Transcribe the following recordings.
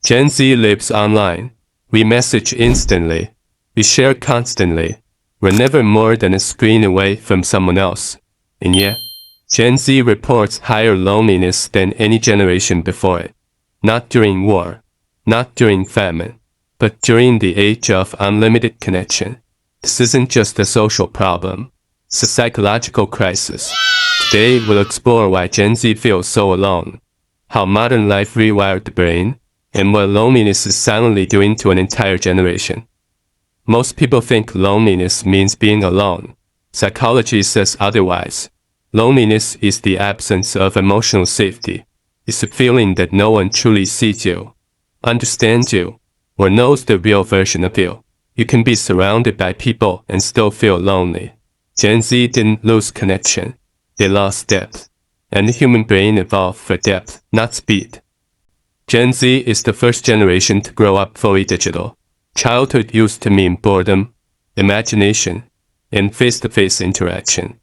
Gen Z lives online. We message instantly. We share constantly. We're never more than a screen away from someone else. And yet, Gen Z reports higher loneliness than any generation before it. Not during war, not during famine, but during the age of unlimited connection. This isn't just a social problem. It's a psychological crisis. Today, we'll explore why Gen Z feels so alone, how modern life rewired the brain, and what loneliness is silently doing to an entire generation. Most people think loneliness means being alone. Psychology says otherwise. Loneliness is the absence of emotional safety. It's a feeling that no one truly sees you, understands you, or knows the real version of you. You can be surrounded by people and still feel lonely. Gen Z didn't lose connection. They lost depth. And the human brain evolved for depth, not speed. Gen Z is the first generation to grow up fully digital. Childhood used to mean boredom, imagination, and face-to-face interaction.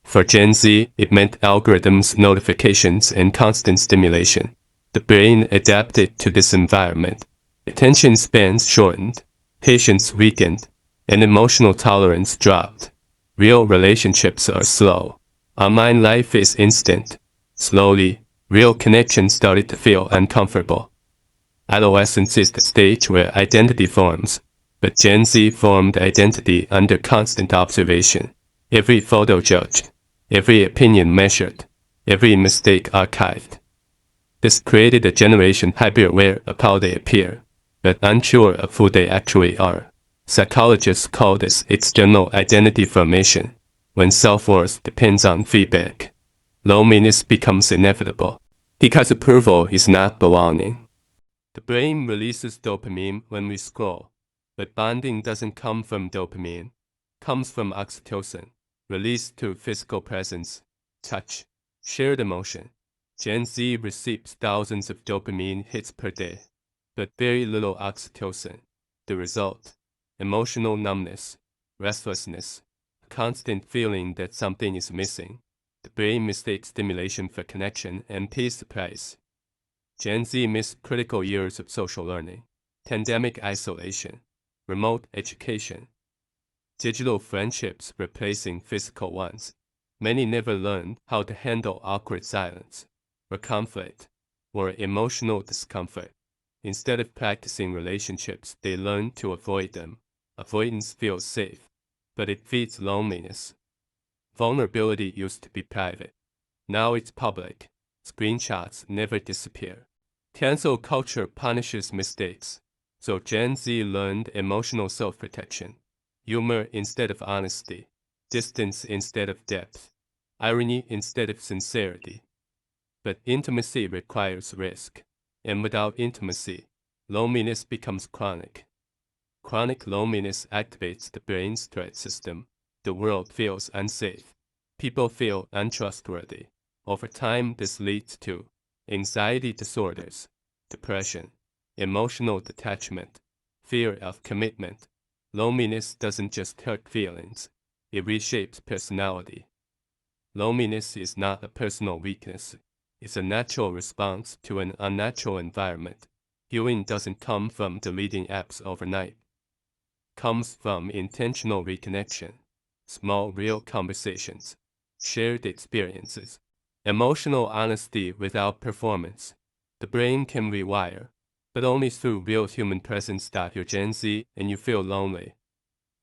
For Gen Z, it meant algorithms, notifications, and constant stimulation. The brain adapted to this environment. Attention spans shortened, patience weakened, and emotional tolerance dropped. Real relationships are slow. Online life is instant. Slowly, real connection started to feel uncomfortable. Adolescence is the stage where identity forms, but Gen Z formed identity under constant observation. Every photo judged, every opinion measured, every mistake archived. This created a generation hyper-aware of how they appear, but unsure of who they actually are. Psychologists call this external identity formation. When self-worth depends on feedback, loneliness becomes inevitable, because approval is not belonging. The brain releases dopamine when we scroll, but bonding doesn't come from dopamine. It comes from oxytocin, released through physical presence, touch, shared emotion. Gen Z receives thousands of dopamine hits per day, but very little oxytocin. The result: emotional numbness, restlessness, a constant feeling that something is missing. The brain mistakes stimulation for connection and pays the price. Gen Z missed critical years of social learning, pandemic isolation, remote education, digital friendships replacing physical ones. Many never learned how to handle awkward silence, or conflict, or emotional discomfort. Instead of practicing relationships, they learned to avoid them. Avoidance feels safe, but it feeds loneliness. Vulnerability used to be private. Now it's public. Screenshots never disappear. Cancel culture punishes mistakes, so Gen Z learned emotional self-protection. Humor instead of honesty, distance instead of depth, irony instead of sincerity. But intimacy requires risk, and without intimacy, loneliness becomes chronic. Chronic loneliness activates the brain's threat system. The world feels unsafe. People feel untrustworthy. Over time, this leads to anxiety disorders, depression, emotional detachment, fear of commitment. Loneliness doesn't just hurt feelings, it reshapes personality. Loneliness is not a personal weakness. It's a natural response to an unnatural environment. Healing doesn't come from deleting apps overnight. It comes from intentional reconnection, small real conversations, shared experiences, emotional honesty without performance. The brain can rewire, but only through real human presence. You're Gen Z and you feel lonely.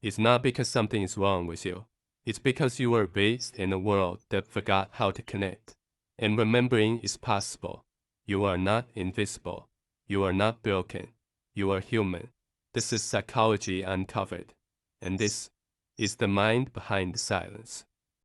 It's not because something is wrong with you. It's because you were raised in a world that forgot how to connect. And remembering is possible. You are not invisible. You are not broken. You are human. This is psychology uncovered. And this is the mind behind the silence.